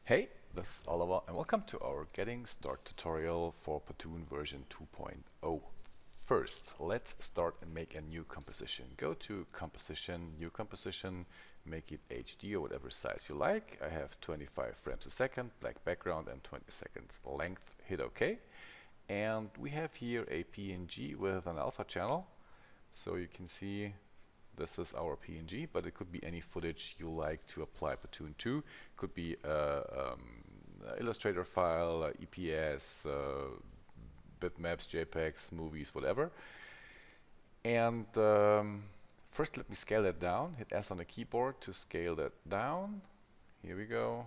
Hey, this is Oliver and welcome to our Getting Start tutorial for Pattoon version 2.0. First, let's start and make a new composition. Go to Composition, New Composition, make it HD or whatever size you like. I have 25 frames a second, black background and 20 seconds length. Hit OK. And we have here a PNG with an alpha channel. So you can see this is our PNG, but it could be any footage you like to apply Pattoon to. Could be Illustrator file, EPS, bitmaps, JPEGs, movies, whatever. And first let me scale that down. Hit S on the keyboard to scale that down. Here we go.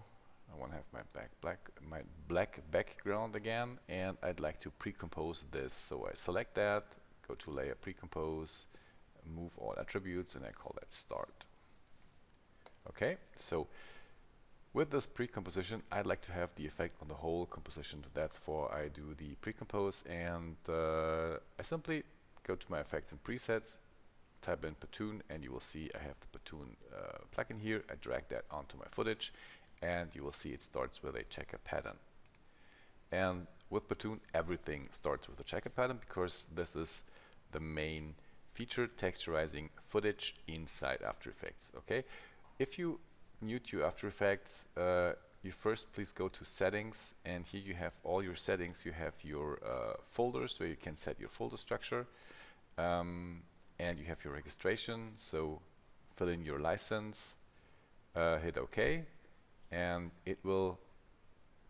I want to have my black background again, and I'd like to pre-compose this. So I select that, go to Layer, Pre-compose, move all attributes, and I call that Start. Okay, so with this pre-composition, I'd like to have the effect on the whole composition. That's for I do the pre-compose, and I simply go to my effects and presets, type in Pattoon, and you will see I have the Pattoon plugin here. I drag that onto my footage, and you will see it starts with a checker pattern. And with Pattoon, everything starts with a checker pattern because this is the main feature, texturizing footage inside After Effects. Okay, if you new to After Effects, you first please go to Settings, and here you have all your settings. You have your folders where you can set your folder structure, and you have your registration. So fill in your license, hit OK, and it will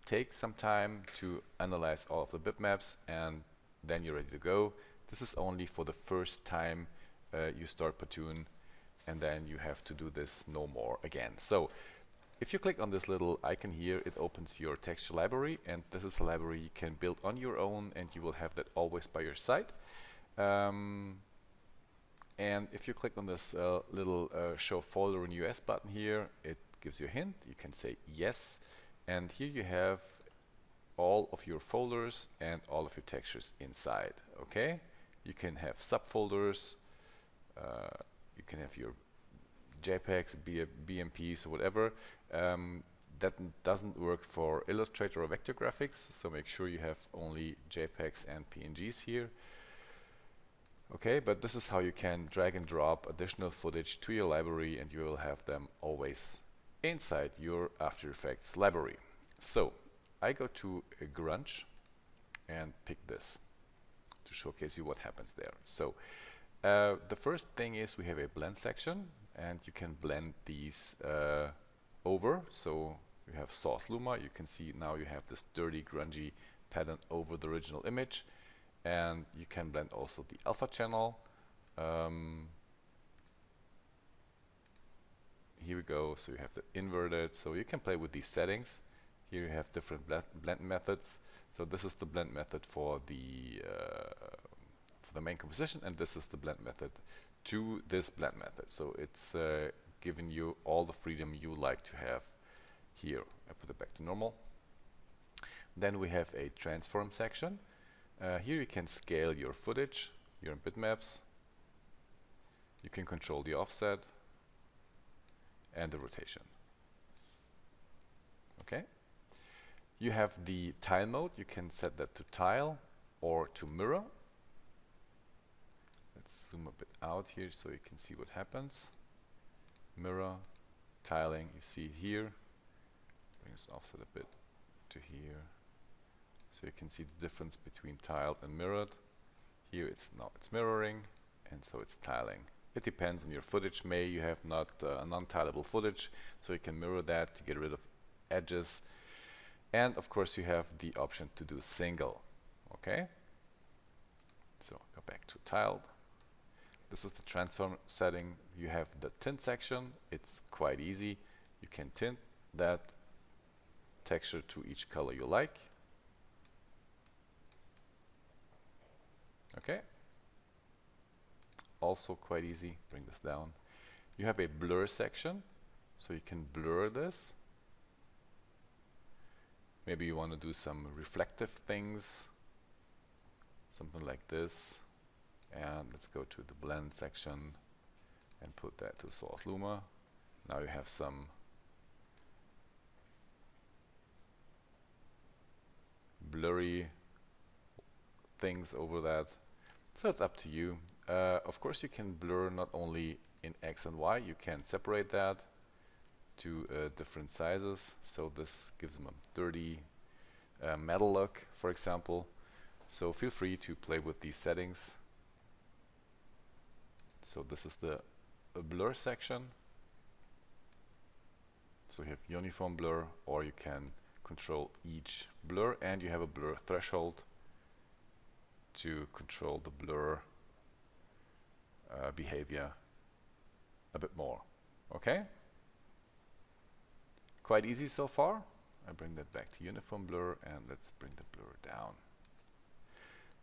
take some time to analyze all of the bitmaps, and then you're ready to go. This is only for the first time you start Pattoon, and then you have to do this no more again. So if you click on this little icon here, it opens your texture library, and this is a library you can build on your own, and you will have that always by your side. And if you click on this little show folder in US button here, it gives you a hint. You can say yes, and here you have all of your folders and all of your textures inside. Okay, you can have subfolders, you can have your JPEGs, BMPs, or whatever. That doesn't work for Illustrator or vector graphics, so make sure you have only JPEGs and PNGs here. Okay, but this is how you can drag and drop additional footage to your library, and you will have them always inside your After Effects library. So I go to Grunge and pick this to showcase you what happens there. So the first thing is we have a blend section, and you can blend these over. So you have source luma. You can see now you have this dirty, grungy pattern over the original image, and you can blend also the alpha channel. Here we go. So you have the inverted. So you can play with these settings. Here you have different blend methods. So this is the blend method for the main composition, and this is the blend method to this blend method. So it's giving you all the freedom you like to have here. I put it back to normal. Then we have a transform section. Here you can scale your footage, your bitmaps. You can control the offset and the rotation. Okay. You have the tile mode. You can set that to tile or to mirror. Let's zoom a bit out here so you can see what happens. Mirror, tiling, you see here. Bring this offset a bit to here, so you can see the difference between tiled and mirrored. Here now it's mirroring, and so it's tiling. It depends on your footage. Maybe you have not non-tileable footage, so you can mirror that to get rid of edges. And of course you have the option to do single. Okay, so go back to tiled. This is the transform setting. You have the tint section. It's quite easy. You can tint that texture to each color you like. Okay, also quite easy. Bring this down. You have a blur section, so you can blur this. Maybe you want to do some reflective things, something like this. And let's go to the blend section and put that to source luma. Now you have some blurry things over that. So it's up to you. Of course, you can blur not only in X and Y, you can separate that to different sizes. So this gives them a 30 metal look, for example. So feel free to play with these settings. So this is the blur section. So you have uniform blur, or you can control each blur, and you have a blur threshold to control the blur behavior a bit more. Okay? Quite easy so far. I bring that back to uniform blur, and let's bring the blur down.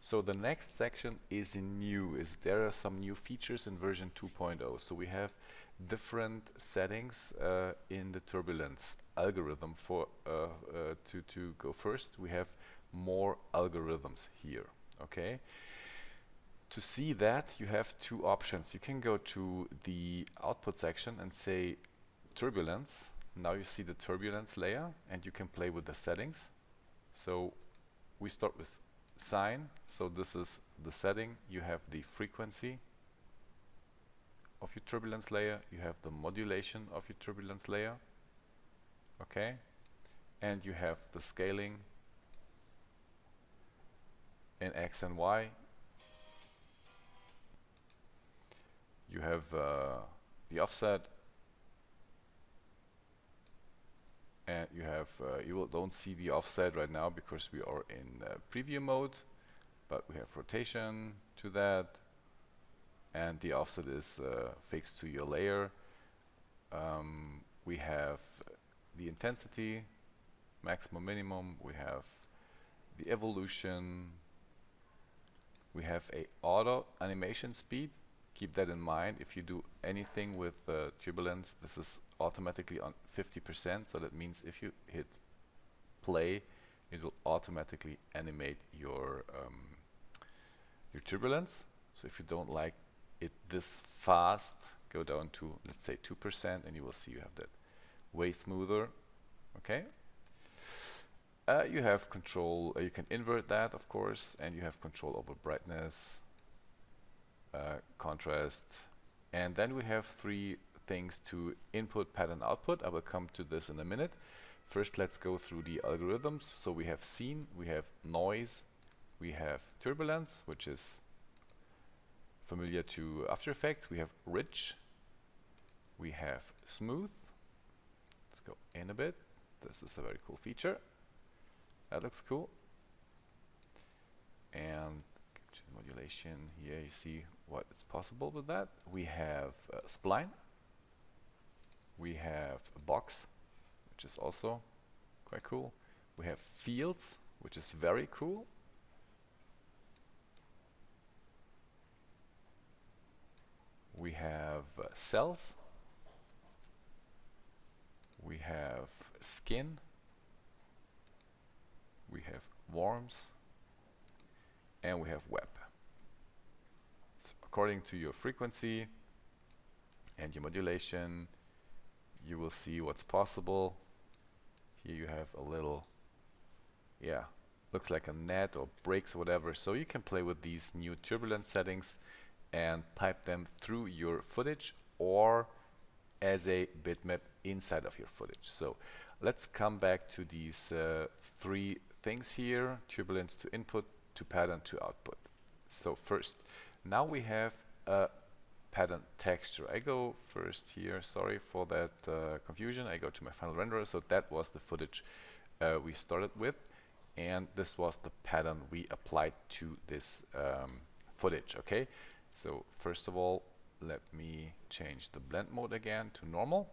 So the next section is new. There are some new features in version 2.0. So we have different settings in the Turbulence algorithm. For to go first, we have more algorithms here. Okay. To see that, you have two options. You can go to the output section and say Turbulence. Now you see the Turbulence layer, and you can play with the settings. So we start with sine. So this is the setting. You have the frequency of your turbulence layer, you have the modulation of your turbulence layer, okay, and you have the scaling in X and Y. You have the offset, and you have don't see the offset right now because we are in preview mode, but we have rotation to that, and the offset is fixed to your layer. We have the intensity, maximum, minimum. We have the evolution. We have a auto animation speed. Keep that in mind. If you do anything with Turbulence, this is automatically on 50%. So that means if you hit play, it will automatically animate your turbulence. So if you don't like it this fast, go down to, let's say, 2%, and you will see you have that way smoother. Okay. You have control. You can invert that, of course, and you have control over brightness, contrast, and then we have three things to input, pattern, output. I will come to this in a minute. First, let's go through the algorithms. So we have scene, we have noise, we have turbulence, which is familiar to After Effects. We have rich, we have smooth. Let's go in a bit. This is a very cool feature. That looks cool. And modulation here, you see what is possible with that. We have spline, we have a box, which is also quite cool. We have fields, which is very cool. We have cells, we have skin, we have worms, and we have web. So according to your frequency and your modulation, you will see what's possible. Here you have a little, yeah, looks like a net or breaks or whatever. So you can play with these new turbulence settings and pipe them through your footage or as a bitmap inside of your footage. So let's come back to these three things here: turbulence to input, to pattern, to output. So first, now we have a pattern texture. I go first here, sorry for that confusion. I go to my final renderer. So that was the footage we started with, and this was the pattern we applied to this footage. Okay, so first of all, let me change the blend mode again to normal.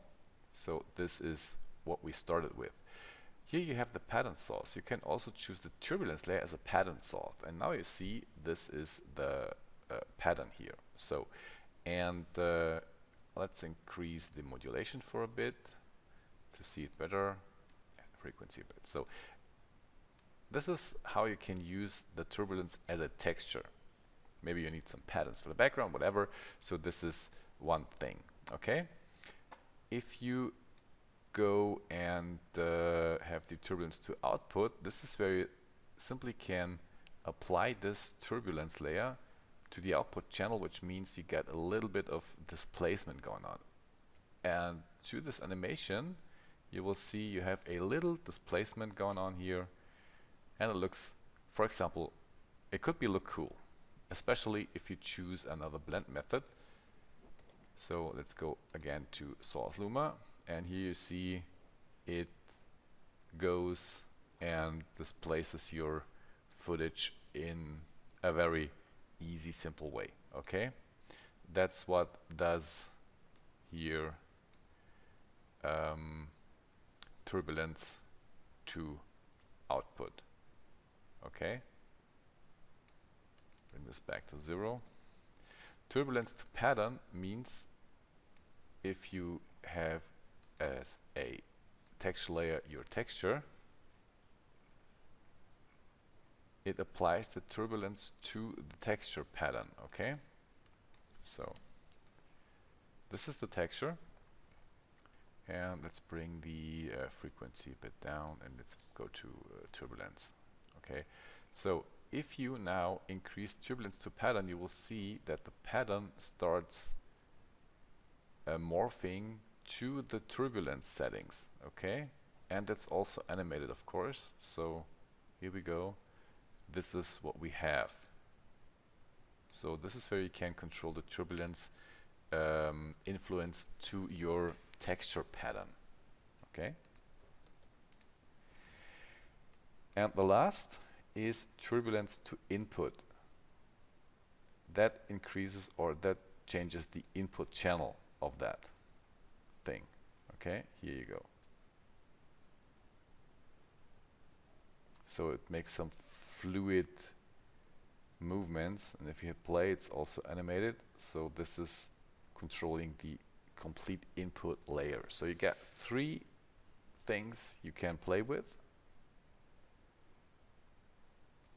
So this is what we started with. Here you have the pattern source. You can also choose the turbulence layer as a pattern source, and now you see this is the pattern here. So, and let's increase the modulation for a bit to see it better, and frequency a bit. So this is how you can use the turbulence as a texture. Maybe you need some patterns for the background, whatever. So this is one thing. Okay. If you go and have the turbulence to output, this is very simply can apply this turbulence layer to the output channel, which means you get a little bit of displacement going on. And through this animation, you will see you have a little displacement going on here, and it looks, for example, it could look cool, especially if you choose another blend method. So let's go again to Source Luma, and here you see it goes and displaces your footage in a very easy, simple way. Okay, that's what does here Turbulence to output. Okay, bring this back to 0. Turbulence to pattern means if you have as a texture layer your texture, it applies the turbulence to the texture pattern. Okay, so this is the texture, and let's bring the frequency a bit down, and let's go to turbulence. Okay, so if you now increase turbulence to pattern, you will see that the pattern starts morphing to the turbulence settings. Okay, and that's also animated, of course. So here we go. This is what we have. So this is where you can control the turbulence influence to your texture pattern. Okay, and the last is turbulence to input. That increases, or that changes the input channel of that thing. Okay, here you go. So it makes some fluid movements, and if you hit play, it's also animated. So this is controlling the complete input layer. So you get 3 things you can play with,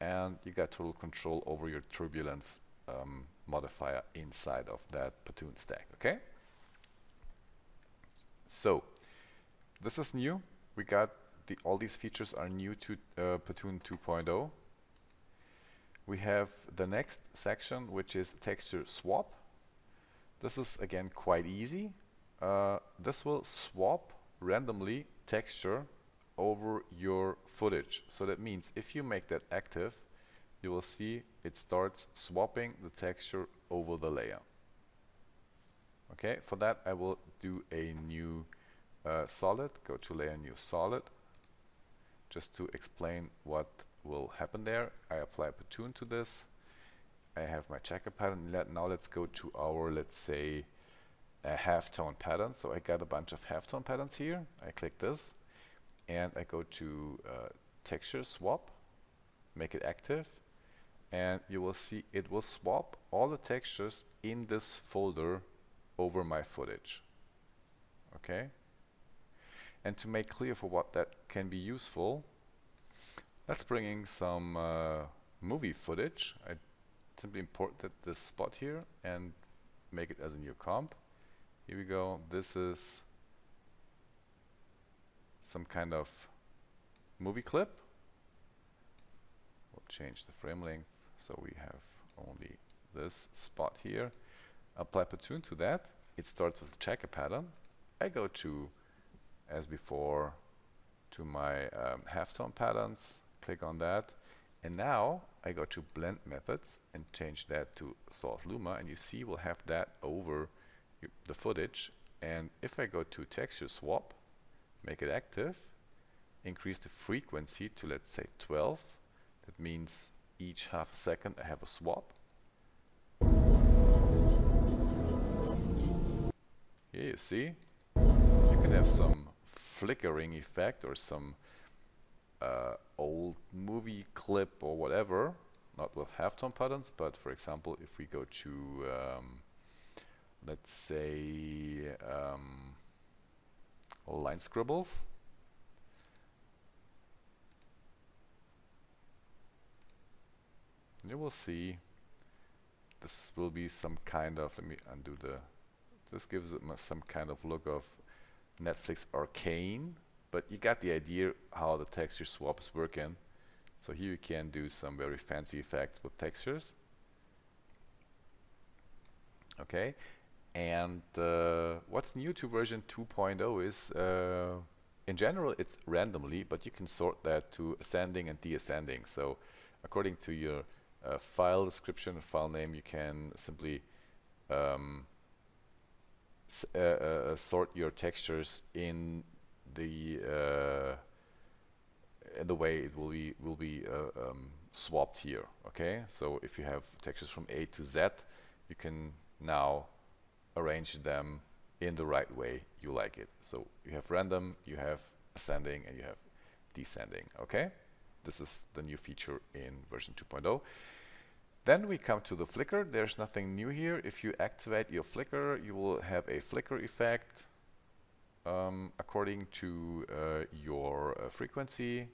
and you got total control over your turbulence modifier inside of that Pattoon stack. Okay, so this is new. We got all these features are new to Pattoon 2.0. We have the next section, which is texture swap. This is again quite easy. This will swap randomly texture over your footage. So that means if you make that active, you will see it starts swapping the texture over the layer. Okay, for that I will do a new solid. Go to layer, new solid. Just to explain what will happen there, I apply Pattoon to this. I have my checker pattern. Now let's go to our, let's say, a halftone pattern. So I got a bunch of halftone patterns here. I click this, and I go to texture swap, make it active, and you will see it will swap all the textures in this folder over my footage. Okay, and to make clear for what that can be useful, let's bring in some movie footage. I simply import this spot here and make it as a new comp. Here we go. This is some kind of movie clip. We'll change the frame length so we have only this spot here. Apply Pattoon to that. It starts with a checker pattern. I go to, as before, to my halftone patterns, click on that, and now I go to blend methods and change that to source Luma, and you see we'll have that over the footage. And if I go to texture swap, make it active, increase the frequency to, let's say, 12. That means each half a second I have a swap. Here you see you can have some flickering effect or some old movie clip or whatever, not with halftone patterns, but for example if we go to let's say line scribbles, you will see this will be some kind of, let me undo this gives it some kind of look of Netflix Arcane, but you got the idea how the texture swap is working. So here you can do some very fancy effects with textures. Okay, and what's new to version 2.0 is in general it's randomly, but you can sort that to ascending and descending. So according to your file description, file name, you can simply sort your textures in the way it will be swapped here. Okay, so if you have textures from A to Z, you can now arrange them in the right way you like it. So you have random, you have ascending, and you have descending. Okay, this is the new feature in version 2.0. Then we come to the flicker. There's nothing new here. If you activate your flicker, you will have a flicker effect according to your frequency.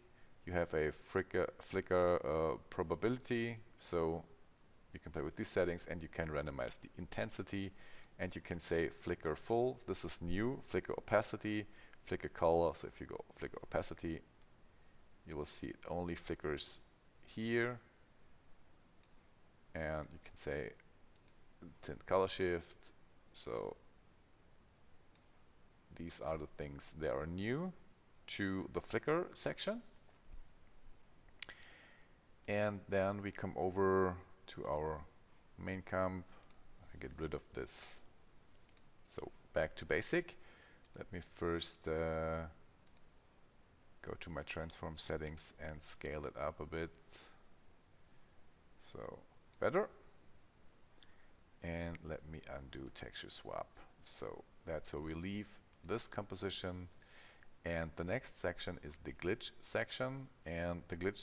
You have a flicker probability, so you can play with these settings, and you can randomize the intensity, and you can say flicker full. This is new. Flicker opacity, flicker color. So if you go flicker opacity, you will see it only flickers here, and you can say tint color shift. So these are the things that are new to the flicker section. And then we come over to our main comp. I get rid of this. So back to basic. Let me first go to my transform settings and scale it up a bit. So better. And let me undo texture swap. So that's where we leave this composition. And the next section is the glitch section, and the glitch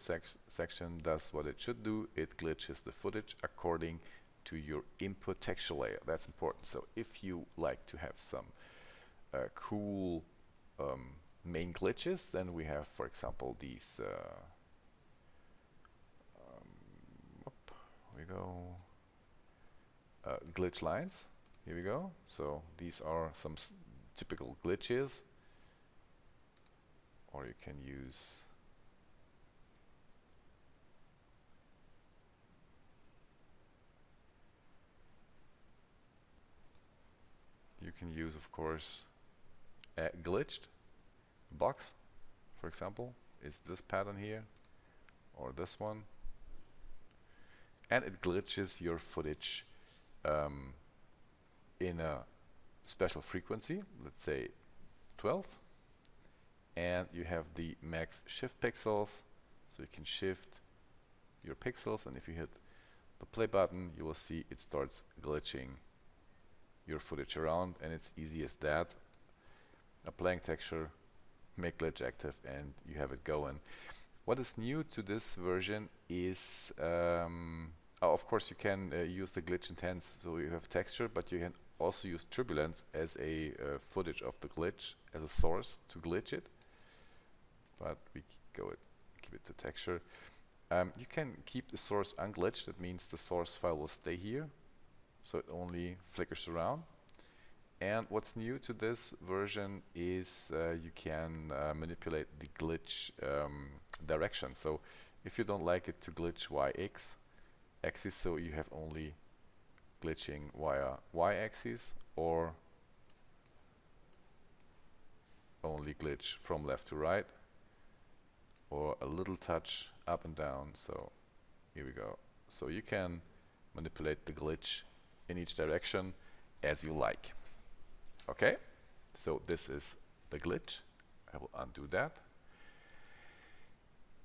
section does what it should do. It glitches the footage according to your input texture layer. That's important. So if you like to have some cool main glitches, then we have, for example, these glitch lines. Here we go. So these are some typical glitches. Or you can use of course a glitched box. For example, is this pattern here or this one, and it glitches your footage in a special frequency, let's say 12. And you have the max shift pixels, so you can shift your pixels, and if you hit the play button, you will see it starts glitching your footage around, and it's easy as that. Applying texture, make glitch active, and you have it going. What is new to this version is, of course, you can use the glitch intense, so you have texture, but you can also use turbulence as a footage of the glitch as a source to glitch it. But we keep it to texture. You can keep the source unglitched. That means the source file will stay here, so it only flickers around. And what's new to this version is you can manipulate the glitch direction. So if you don't like it to glitch y-x axis, so you have only glitching via y-axis, or only glitch from left to right, or a little touch up and down. So here we go. So you can manipulate the glitch in each direction as you like. Okay, so this is the glitch. I will undo that.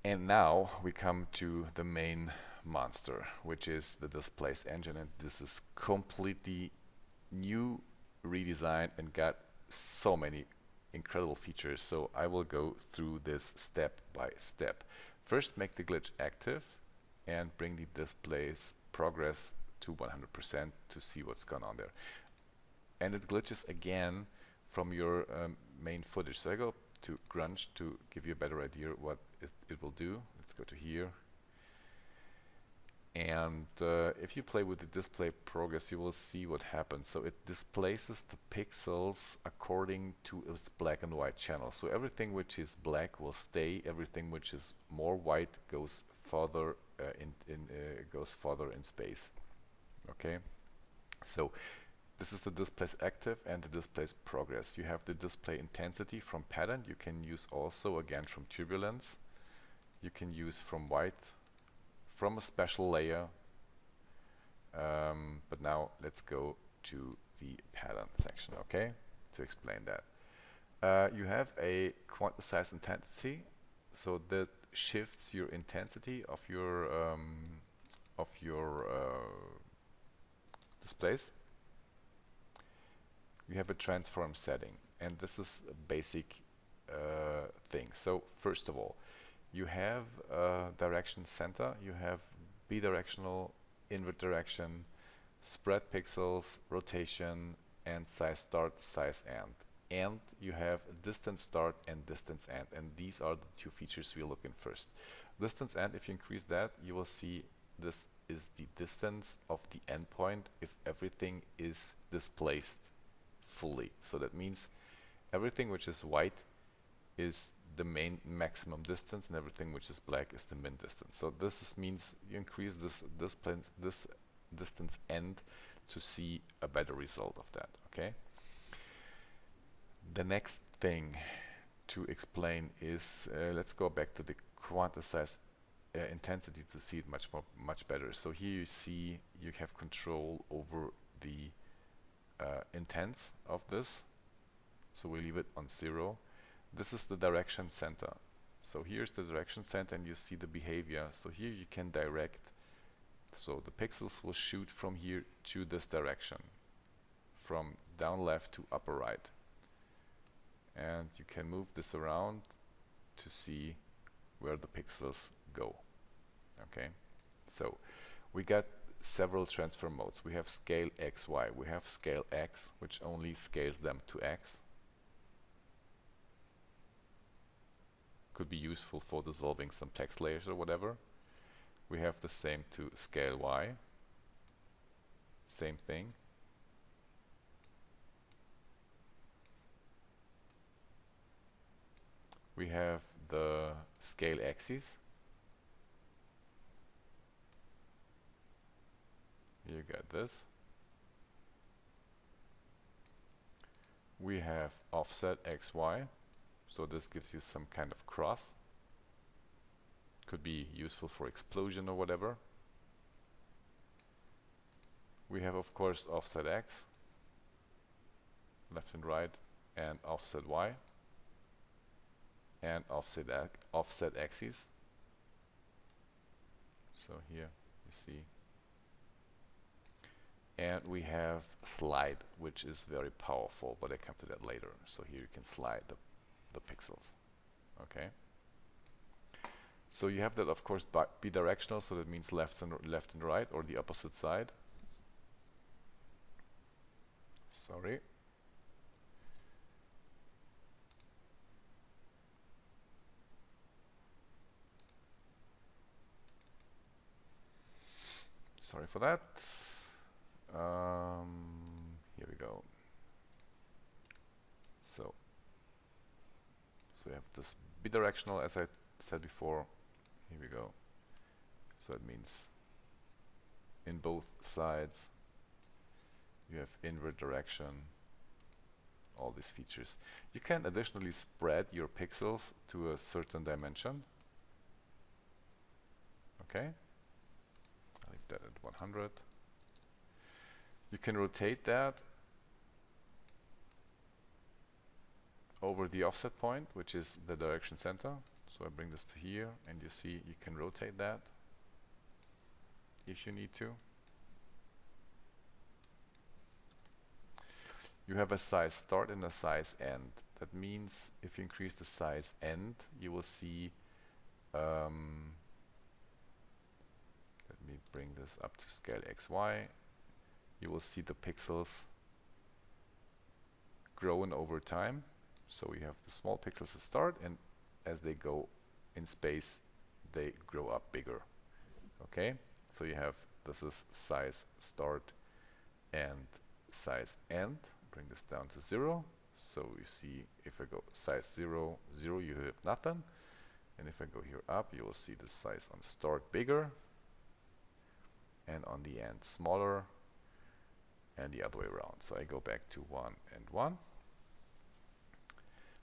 And now we come to the main monster, which is the Displace engine, and this is completely new redesign and got so many incredible features. So I will go through this step by step. First, make the glitch active and bring the Displace progress to 100% to see what's going on there. And it glitches again from your main footage. So I go to grunge to give you a better idea what it will do. Let's go to here. And if you play with the display progress, you will see what happens. So it displaces the pixels according to its black and white channel. So everything which is black will stay. Everything which is more white goes further goes further in space. Okay. So this is the displace active and the displace progress. You have the display intensity from pattern. You can use also again from Turbulence. You can use from white, from a special layer. But now let's go to the pattern section, okay, to explain that. You have a quantized intensity, so that shifts your intensity of your displays. You have a transform setting, and this is a basic thing. So first of all, you have direction center, you have bidirectional, invert direction, spread pixels, rotation, and size start, size end. And you have distance start and distance end, and these are the two features we're looking first. Distance end, if you increase that, you will see this is the distance of the endpoint if everything is displaced fully. So that means everything which is white is the main maximum distance, and everything which is black is the min distance. So this means you increase this distance end to see a better result of that. Okay. The next thing to explain is let's go back to the quantized intensity to see it much better. So here you see you have control over the intense of this. So we leave it on 0. This is the direction center. So here's the direction center, and you see the behavior. So here you can direct. So the pixels will shoot from here to this direction, from down left to upper right. And you can move this around to see where the pixels go. Okay, so we got several transfer modes. We have scale X, Y. We have scale X, which only scales them to X. Could be useful for dissolving some text layers or whatever. We have the same to scale Y. Same thing. We have the scale axis. You got this. We have offset XY, so this gives you some kind of cross. Could be useful for explosion or whatever. We have, of course, offset X, left and right, and offset Y, and offset axis. So here you see. And we have slide, which is very powerful, but I come to that later. So here you can slide the pixels. Okay. So you have that, of course, bidirectional, so that means left and right, or the opposite side. Sorry. Sorry for that. Here we go. So we have this bidirectional, as I said before. Here we go. So it means in both sides you have invert direction, all these features. You can additionally spread your pixels to a certain dimension. Okay, I'll leave that at 100. You can rotate that over the offset point, which is the direction center. So I bring this to here, and you see you can rotate that if you need to. You have a size start and a size end. That means if you increase the size end, you will see, let me bring this up to scale XY. You will see the pixels growing over time. So we have the small pixels to start, and as they go in space, they grow up bigger. Okay, So you have, this is size start and size end. Bring this down to 0. So you see, if I go size 0, 0, you have nothing. And if I go here up, you will see the size on start bigger and on the end smaller, and the other way around. So I go back to 1 and 1.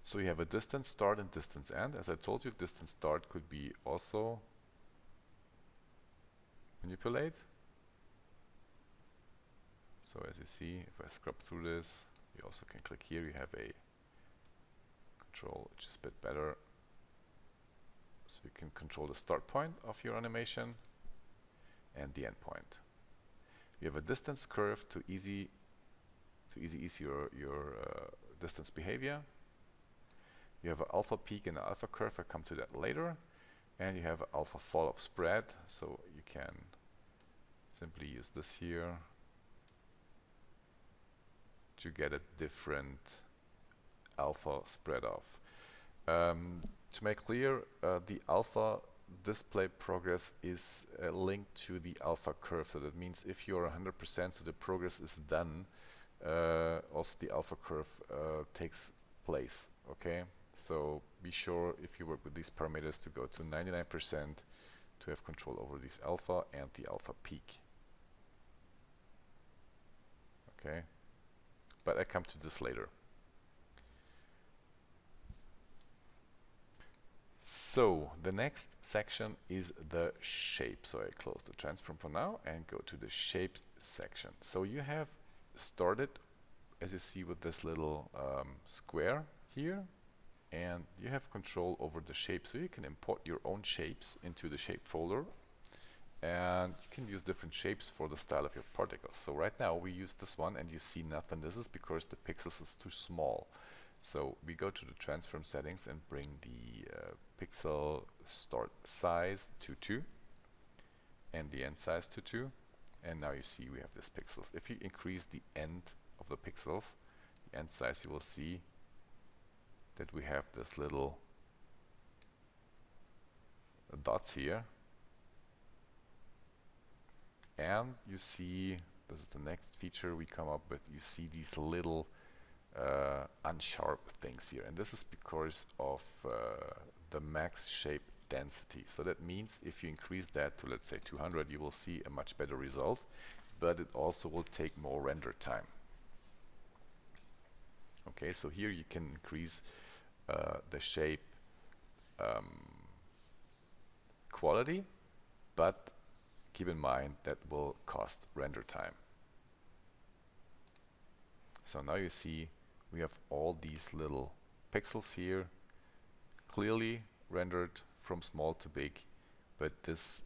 So you have a distance start and distance end. As I told you, distance start could be also manipulate. So as you see, if I scrub through this, you also can click here. You have a control which is a bit better. So you can control the start point of your animation and the end point. You have a distance curve to easy ease your distance behavior. You have an alpha peak and an alpha curve. I come to that later. And you have an alpha fall off spread. So you can simply use this here to get a different alpha spread off. To make clear, the alpha display progress is linked to the alpha curve. So that means if you are 100%, so the progress is done, also the alpha curve takes place. Okay, so be sure if you work with these parameters to go to 99% to have control over this alpha and the alpha peak. Okay, but I come to this later. So the next section is the shape. So I close the transform for now and go to the shape section. So you have started, as you see, with this little square here, and you have control over the shape. So you can import your own shapes into the shape folder, and you can use different shapes for the style of your particles. So right now we use this one and you see nothing. This is because the pixels is too small. So we go to the transform settings and bring the pixel start size to 2 and the end size to 2, and now you see we have this pixels. If you increase the end of the pixels, the end size, you will see that we have this little dots here, and you see, this is the next feature we come up with, you see these little unsharp things here, and this is because of the max shape density. So that means if you increase that to, let's say, 200, you will see a much better result, but it also will take more render time. Okay, so here you can increase the shape quality, but keep in mind that will cost render time. So now you see we have all these little pixels here, clearly rendered from small to big, but this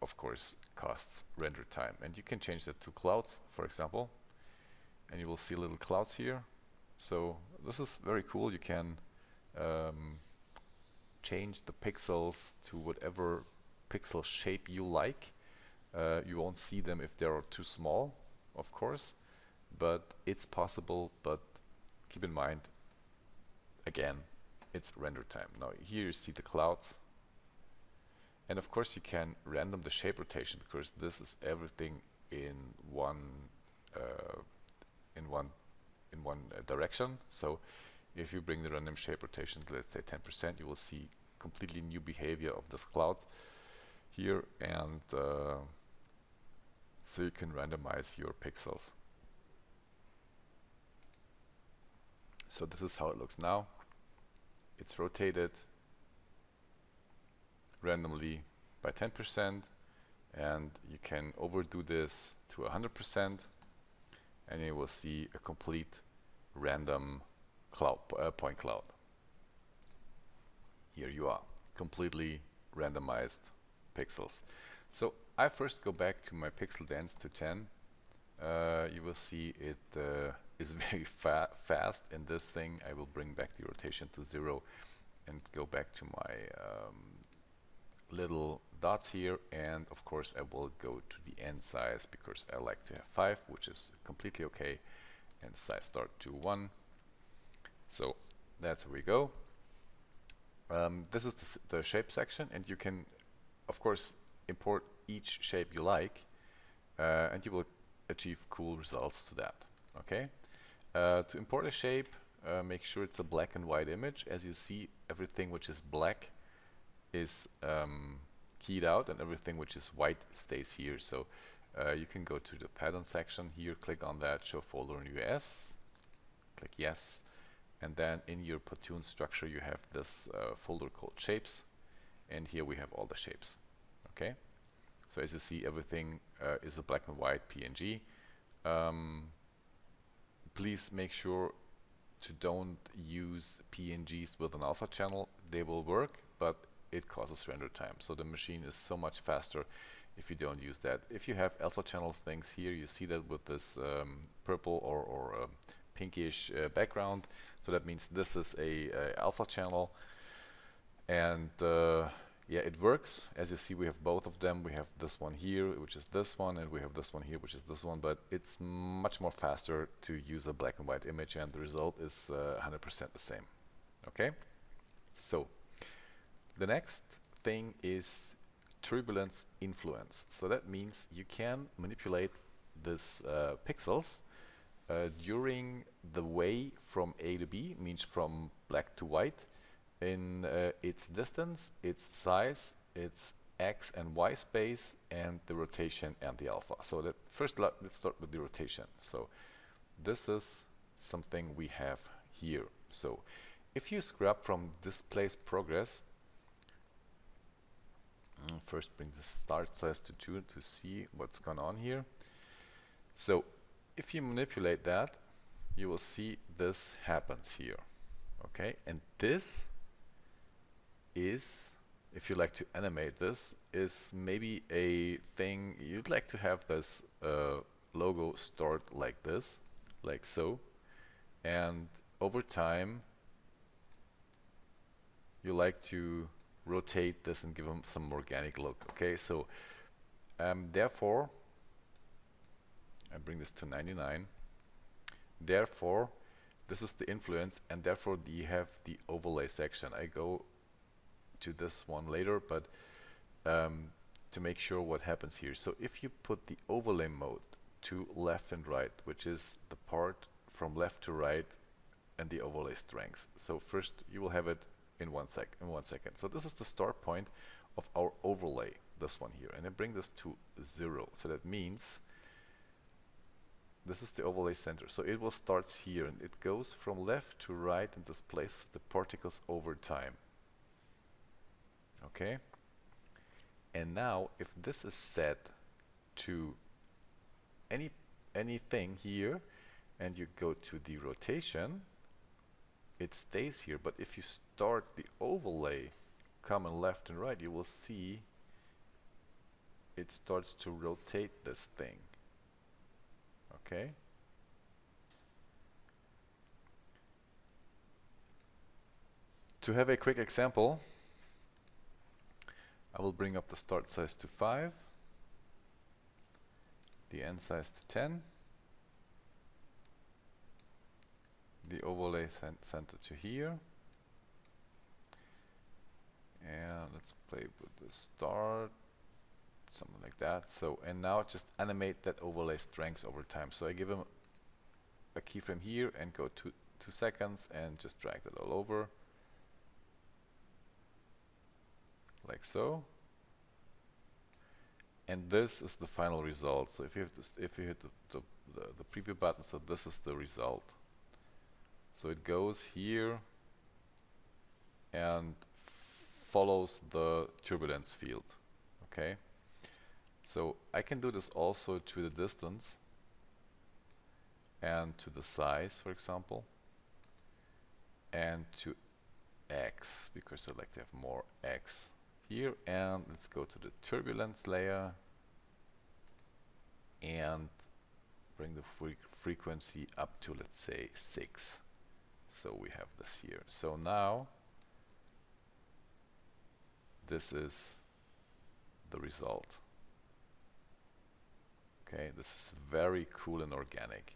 of course costs render time. And you can change that to clouds, for example, and you will see little clouds here. So this is very cool. You can change the pixels to whatever pixel shape you like. You won't see them if they are too small, of course, but it's possible. But keep in mind, again, it's render time. Now here you see the clouds, and of course you can random the shape rotation, because this is everything in one direction. So if you bring the random shape rotation to, let's say, 10%, you will see completely new behavior of this cloud here, and so you can randomize your pixels. So this is how it looks now. It's rotated randomly by 10%, and you can overdo this to 100%, and you will see a complete random cloud, point cloud. Here you are, completely randomized pixels. So I first go back to my pixel dense to 10. You will see it is very fast in this thing. I will bring back the rotation to 0 and go back to my little dots here, and of course I will go to the end size, because I like to have 5, which is completely okay, and size start to 1. So that's where we go. This is the shape section, and you can of course import each shape you like, and you will achieve cool results to that. Okay. To import a shape, make sure it's a black and white image. As you see, everything which is black is keyed out, and everything which is white stays here. So you can go to the pattern section here, click on that, show folder in US, click yes, and then in your Pattoon structure you have this folder called shapes, and here we have all the shapes. Okay, so as you see, everything is a black and white PNG. Please make sure to don't use PNGs with an alpha channel. They will work, but it causes render time. So the machine is so much faster if you don't use that. If you have alpha channel things here, you see that with this purple or pinkish background. So that means this is a alpha channel, and yeah, it works. As you see, we have both of them. We have this one here, which is this one, and we have this one here, which is this one, but it's much more faster to use a black and white image, and the result is 100% the same. Okay, so the next thing is turbulence influence. So that means you can manipulate this pixels during the way from A to B, means from black to white, in its distance, its size, its X and Y space, and the rotation and the alpha. So that first, let's start with the rotation. So this is something we have here. So if you scrub from displace progress, first bring the start size to 2 to see what's going on here. So if you manipulate that, you will see this happens here. Okay, and this is, if you like to animate this, is maybe a thing you'd like to have this logo start like this, like so, and over time you like to rotate this and give them some organic look. Okay, so therefore I bring this to 99. Therefore this is the influence, and therefore you have the overlay section. I go to this one later, but to make sure what happens here. So if you put the overlay mode to left and right, which is the part from left to right and the overlay strength. So first you will have it in 1 second. So this is the start point of our overlay, this one here, and I bring this to 0. So that means this is the overlay center. So it will start here, and it goes from left to right and displaces the particles over time. Okay, and now if this is set to anything here, and you go to the rotation, it stays here. But if you start the overlay coming left and right, you will see it starts to rotate this thing. Okay, to have a quick example, I will bring up the start size to 5, the end size to 10, the overlay center to here, and let's play with the start, something like that. So, and now just animate that overlay strength over time. So I give him a keyframe here and go to 2 seconds and just drag that all over. Like so, and this is the final result. So if you hit the preview button, so this is the result. So it goes here and follows the turbulence field. Okay, so I can do this also to the distance and to the size, for example, and to X, because I'd like to have more X here. And let's go to the turbulence layer and bring the frequency up to, let's say, 6. So we have this here. So now this is the result. Okay, this is very cool and organic.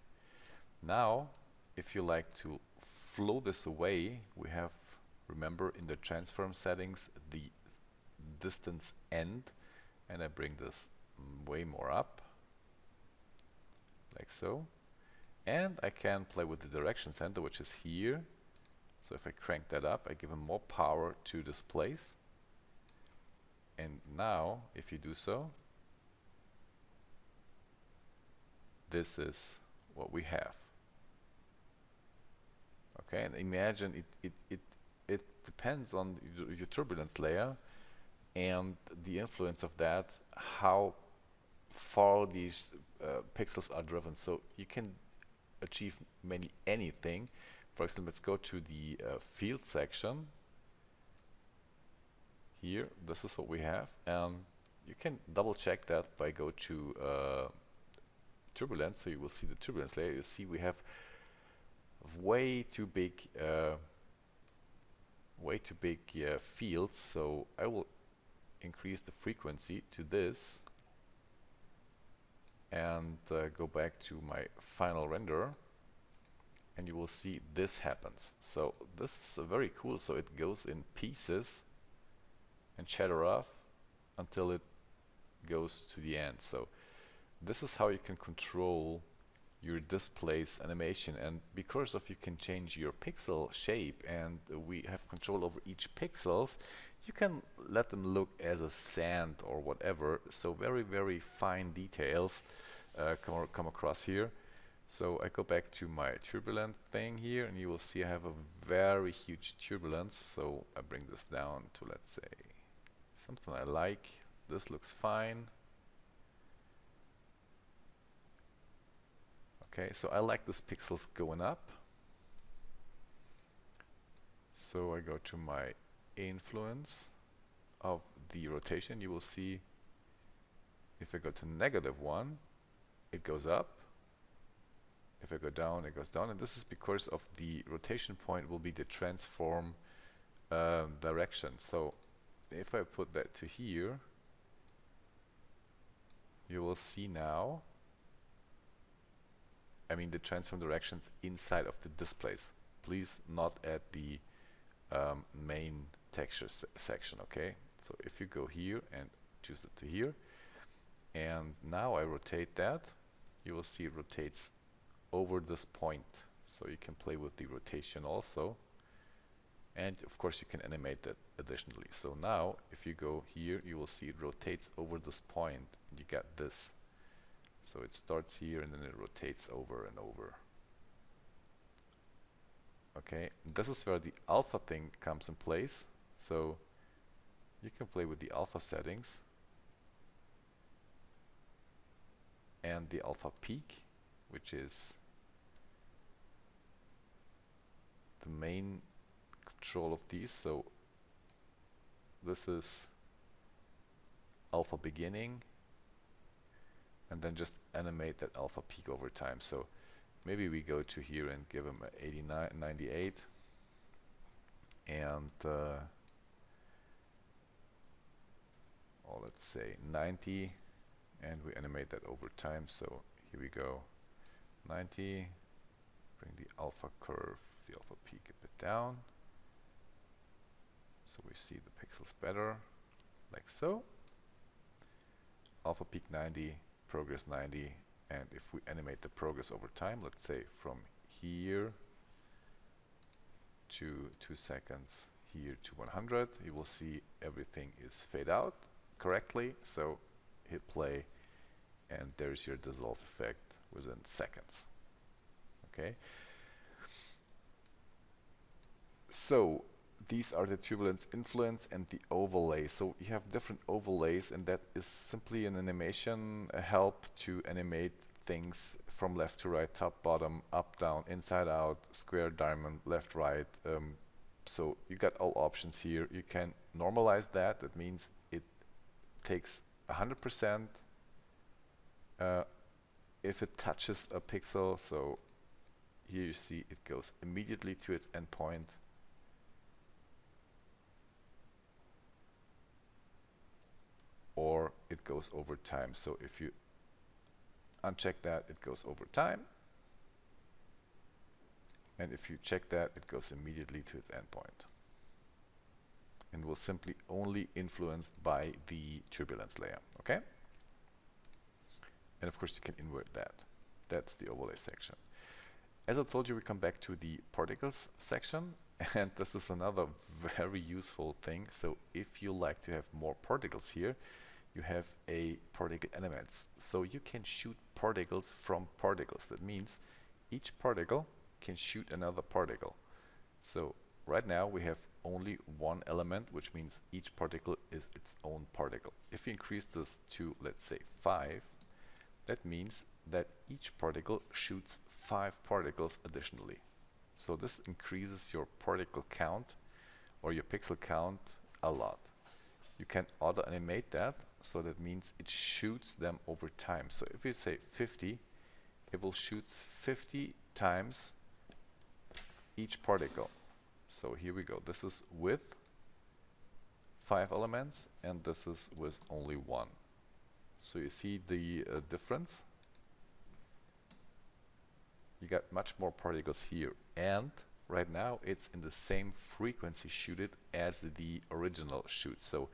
Now if you like to flow this away, we have, remember, in the transform settings, the distance end and I bring this way more up, like so. And I can play with the direction center, which is here. So if I crank that up, I give him more power to this place. And now, if you do so, this is what we have. Okay, and imagine it depends on your turbulence layer and the influence of that, how far these pixels are driven. So you can achieve anything. For example, let's go to the field section. Here, this is what we have, and you can double check that by go to Turbulence. So you will see the turbulence layer. You see we have way too big fields. So I will increase the frequency to this and go back to my final render, and you will see this happens. So this is very cool. So it goes in pieces and shatter off until it goes to the end. So this is how you can control your display's animation, and because of you can change your pixel shape and we have control over each pixels, you can let them look as a sand or whatever. So very fine details come across here. So I go back to my turbulent thing here, and you will see I have a very huge turbulence. So I bring this down to, let's say, something I like. This looks fine. Okay, so I like this pixels going up. So I go to my influence of the rotation. You will see if I go to -1, it goes up. If I go down, it goes down. And this is because of the rotation point will be the transform direction. So if I put that to here, you will see now, I mean the transform directions inside of the displays. Please not at the main texture section, okay? So if you go here and choose it to here, and now I rotate that, you will see it rotates over this point. So you can play with the rotation also. And of course you can animate that additionally. So now if you go here, you will see it rotates over this point. You get this. So it starts here and then it rotates over and over. Okay, this is where the alpha thing comes in place. So you can play with the alpha settings and the alpha peak, which is the main control of these. So this is alpha beginning, and then just animate that alpha peak over time. So maybe we go to here and give them 89, 98, and or let's say 90, and we animate that over time. So here we go, 90, bring the alpha curve, the alpha peak a bit down, so we see the pixels better, like so. Alpha peak 90, progress 90, and if we animate the progress over time, let's say from here to 2 seconds, here to 100, you will see everything is fade out correctly. So hit play, and there's your dissolve effect within seconds. Okay, so these are the turbulence influence and the overlay. So you have different overlays, and that is simply an animation, a help to animate things from left to right, top, bottom, up, down, inside out, square, diamond, left, right. So you got all options here. You can normalize that. That means it takes 100% if it touches a pixel. So here you see it goes immediately to its endpoint. Or it goes over time. So if you uncheck that, it goes over time. And if you check that, it goes immediately to its endpoint. and will simply only influenced by the turbulence layer. Okay? And of course you can invert that. That's the overlay section. As I told you, we come back to the particles section, and this is another very useful thing. So if you like to have more particles here, you have a particle elements. So you can shoot particles from particles. That means each particle can shoot another particle. So right now we have only one element, which means each particle is its own particle. If you increase this to, let's say, 5, that means that each particle shoots 5 particles additionally. So this increases your particle count or your pixel count a lot. You can auto animate that, so that means it shoots them over time. So if we say 50, it will shoot 50 times each particle. So here we go. This is with 5 elements, and this is with only 1. So you see the difference. You got much more particles here, and right now it's in the same frequency shooted as the original shoot. So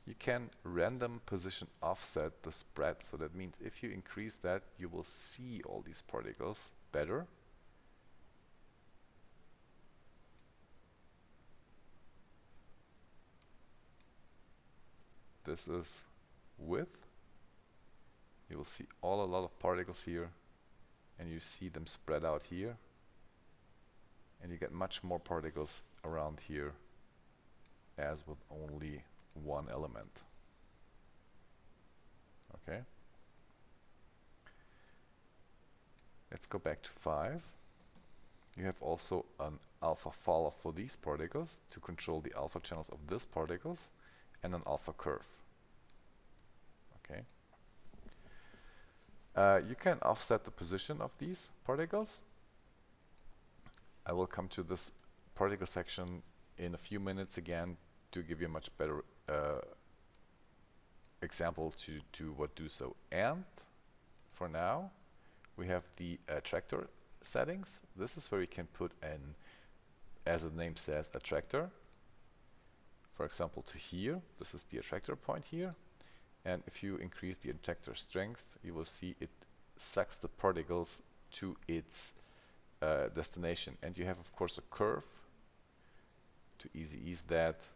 you can random position offset the spread. So that means if you increase that, you will see all these particles better. This is with. You will see a lot of particles here, and you see them spread out here, and you get much more particles around here as with only one element. Okay, let's go back to 5. You have also an alpha follow for these particles to control the alpha channels of these particles, and an alpha curve. Okay. You can offset the position of these particles. I will come to this particle section in a few minutes again to give you a much better example to what do so. And for now, we have the attractor settings. This is where you can put an, as the name says, attractor. For example, to here, this is the attractor point here. And if you increase the attractor strength, you will see it sucks the particles to its destination. And you have, of course, a curve to ease that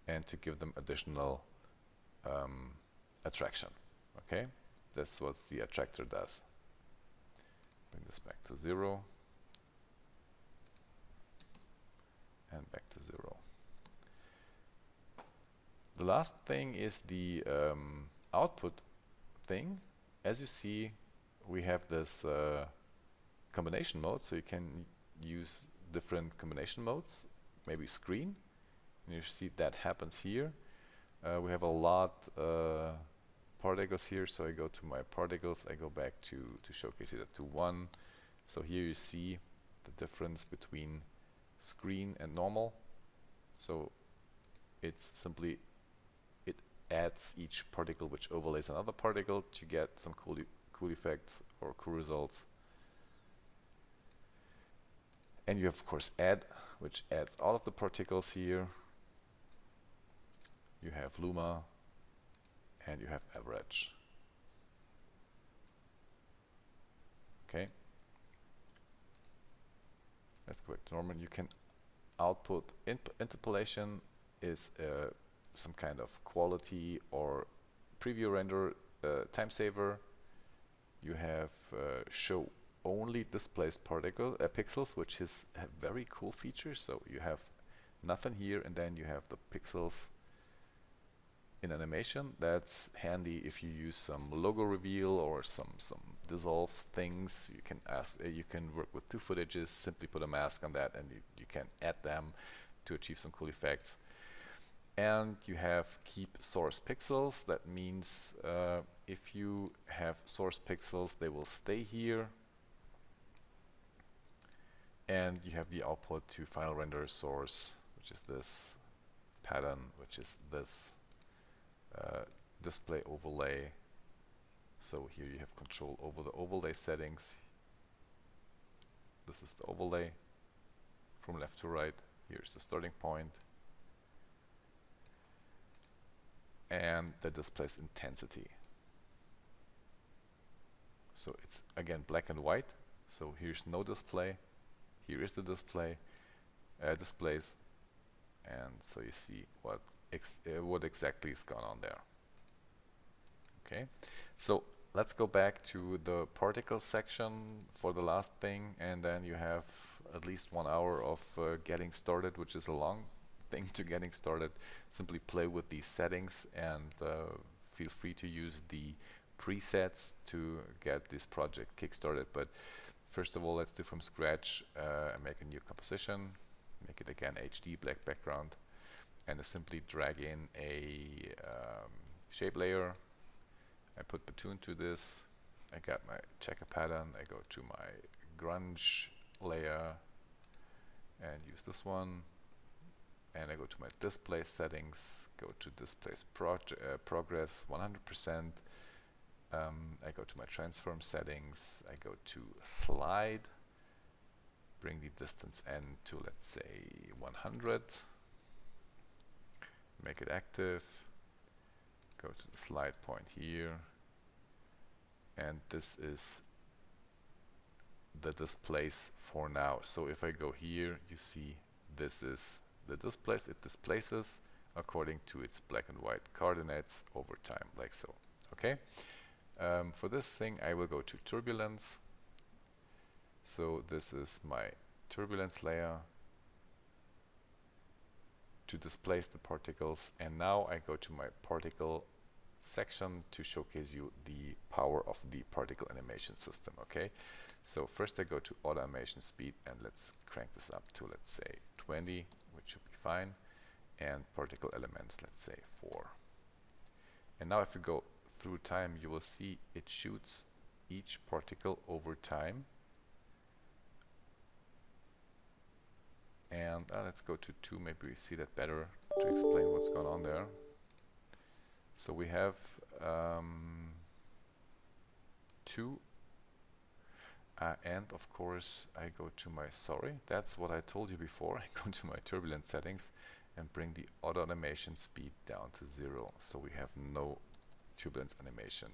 and to give them additional attraction. Okay, that's what the attractor does. Bring this back to 0 and back to 0. The last thing is the output thing. As you see, we have this combination mode, so you can use different combination modes, maybe screen, and you see that happens here. We have a lot particles here, so I go to my particles, I go back to showcase it to 1. So here you see the difference between screen and normal. So it's simply adds each particle which overlays another particle to get some cool effects or cool results. And you have, of course, add, which adds all of the particles here. You have luma, and you have average. Okay. Let's go back to normal. You can output interpolation is some kind of quality or preview render time saver. You have show only displaced pixels, which is a very cool feature. So you have nothing here, and then you have the pixels in animation. That's handy if you use some logo reveal or some dissolve things. You can you can work with 2 footages, simply put a mask on that, and you can add them to achieve some cool effects. And you have keep source pixels. That means if you have source pixels, they will stay here. And you have the output to final render source, which is this pattern, which is this display overlay. So here you have control over the overlay settings. This is the overlay from left to right. Here's the starting point. And the display's intensity. So it's again black and white. So here's no display. Here is the display, displays, and so you see what exactly is going on there. Okay, so let's go back to the particle section for the last thing, and then you have at least 1 hour of getting started, which is a long thing to getting started. Simply play with these settings and feel free to use the presets to get this project kickstarted. But first of all, let's do from scratch. Make a new composition, make it again HD black background, and simply drag in a shape layer. I put Pattoon to this. I got my checker pattern. I go to my grunge layer and use this one. And I go to my display settings, go to displays progress 100%. I go to my transform settings. I go to slide, bring the distance n to, let's say, 100. Make it active. Go to the slide point here, and this is the displays for now. So if I go here, you see this is the displays. It displaces according to its black and white coordinates over time, like so. Okay. For this thing, I will go to Turbulence. So this is my Turbulence layer to displace the particles, and now I go to my particle section to showcase you the power of the particle animation system. Okay, so first I go to auto animation speed, and let's crank this up to, let's say, 20, which should be fine, and particle elements, let's say 4. And now if you go through time, you will see it shoots each particle over time. And let's go to 2, maybe we see that better to explain what's going on there. So we have 2, and of course I go to my, that's what I told you before, I go to my turbulence settings and bring the auto animation speed down to 0, so we have no turbulence animation.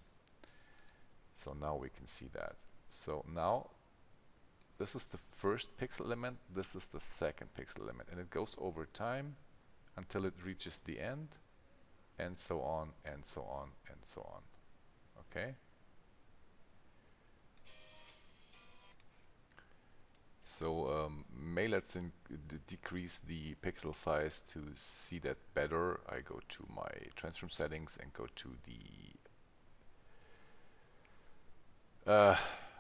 So now we can see that. So now this is the first pixel element, this is the second pixel element, and it goes over time until it reaches the end, and so on, and so on, and so on. Okay? So let's decrease the pixel size to see that better. I go to my transform settings and go to the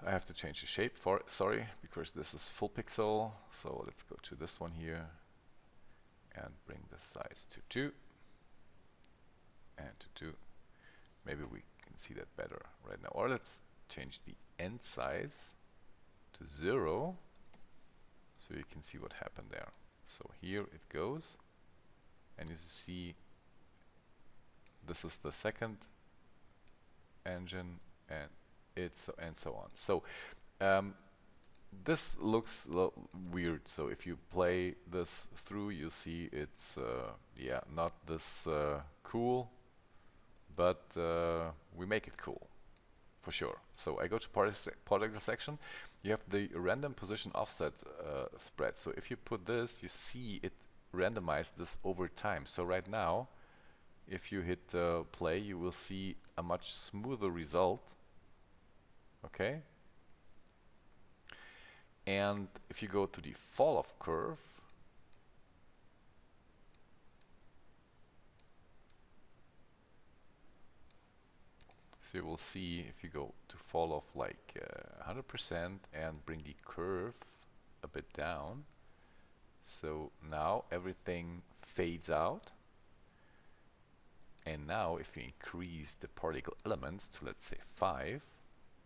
I have to change the shape for, because this is full pixel. So let's go to this one here and bring the size to 2 and to 2. Maybe we can see that better right now. Or let's change the end size to 0 so you can see what happened there. So here it goes, and you see this is the second engine, and so on. So this looks weird. So if you play this through, you see it's yeah, not this cool, but we make it cool for sure. So I go to particle section. You have the random position offset spread. So if you put this, you see it randomized this over time. So right now, if you hit play, you will see a much smoother result. Okay, and if you go to the fall off curve, so you will see if you go to fall off like 100% and bring the curve a bit down, so now everything fades out. And now if you increase the particle elements to, let's say, 5,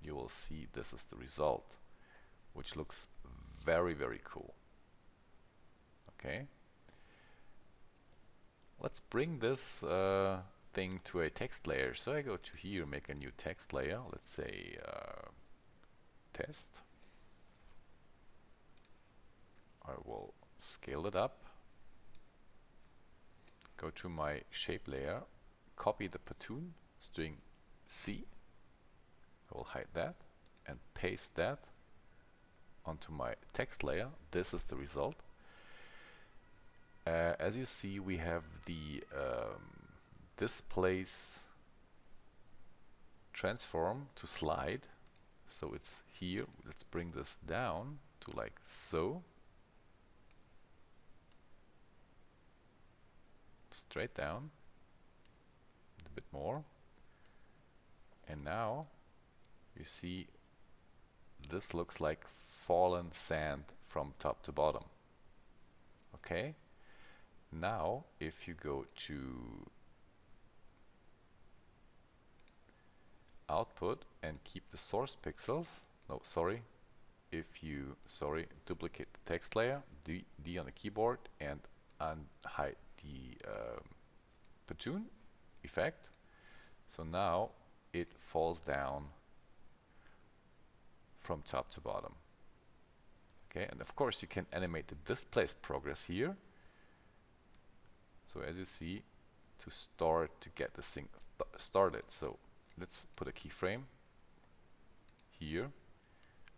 you will see this is the result, which looks very, very cool. Okay, let's bring this thing to a text layer. So I go to here, make a new text layer, let's say test. I will scale it up, go to my shape layer, copy the Pattoon string C, I will hide that, and paste that onto my text layer. This is the result. As you see, we have the displace transform to slide, so it's here. Let's bring this down to like so, straight down a bit more, and now you see this looks like fallen sand from top to bottom. Okay, now if you go to output and keep the source pixels, duplicate the text layer, D on the keyboard, and unhide the Pattoon effect. So now it falls down from top to bottom. Okay, and of course you can animate the displace progress here. So as you see, to start to get this thing started. So let's put a keyframe here.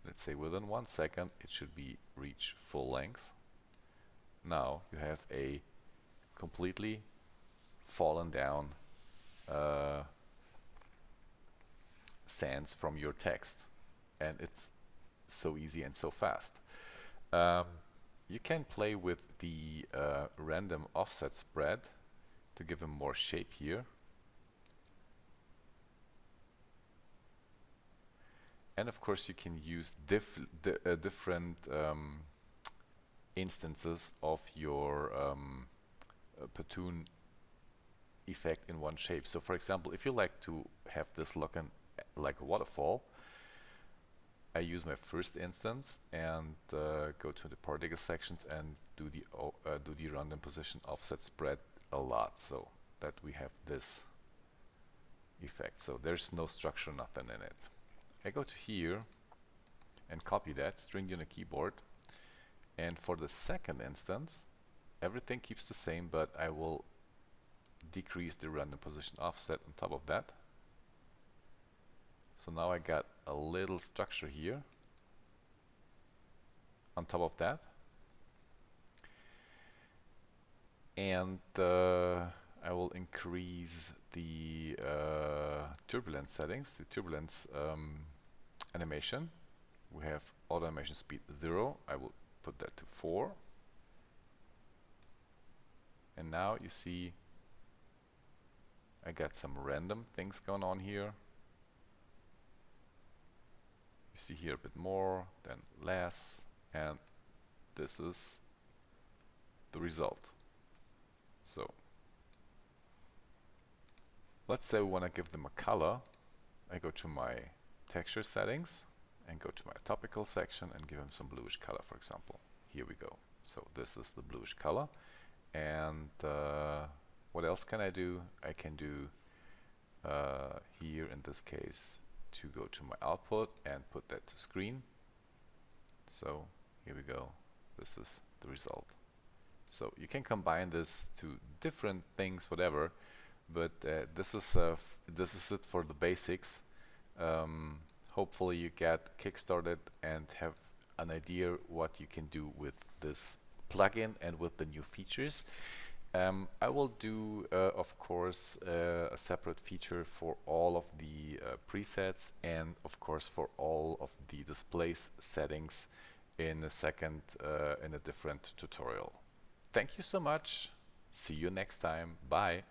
Let's say within 1 second it should be reach full length. Now you have a completely fallen down sands from your text, and it's so easy and so fast. You can play with the random offset spread to give him more shape here. And of course you can use different instances of your Pattoon effect in one shape. So for example, if you like to have this looking like a waterfall, I use my first instance and go to the particle sections and do the random position offset spread a lot, so that we have this effect. So there's no structure, nothing in it. I go to here and copy that, string D on the keyboard, and for the second instance everything keeps the same, but I will decrease the random position offset on top of that. So now I got a little structure here on top of that, and I will increase the turbulence settings, the turbulence animation. We have auto animation speed 0, I will put that to 4, and now you see I got some random things going on here. You see here a bit more, then less, and this is the result. So let's say we want to give them a color. I go to my texture settings and go to my topical section and give them some bluish color, for example. Here we go. So this is the bluish color. And what else can I do? I can do here in this case to go to my output and put that to screen. So here we go. This is the result. So you can combine this to different things, whatever, but this is it for the basics. Hopefully you get kickstarted and have an idea what you can do with this plugin and with the new features. I will do, of course, a separate feature for all of the presets and, of course, for all of the displace settings in a second in a different tutorial. Thank you so much. See you next time. Bye.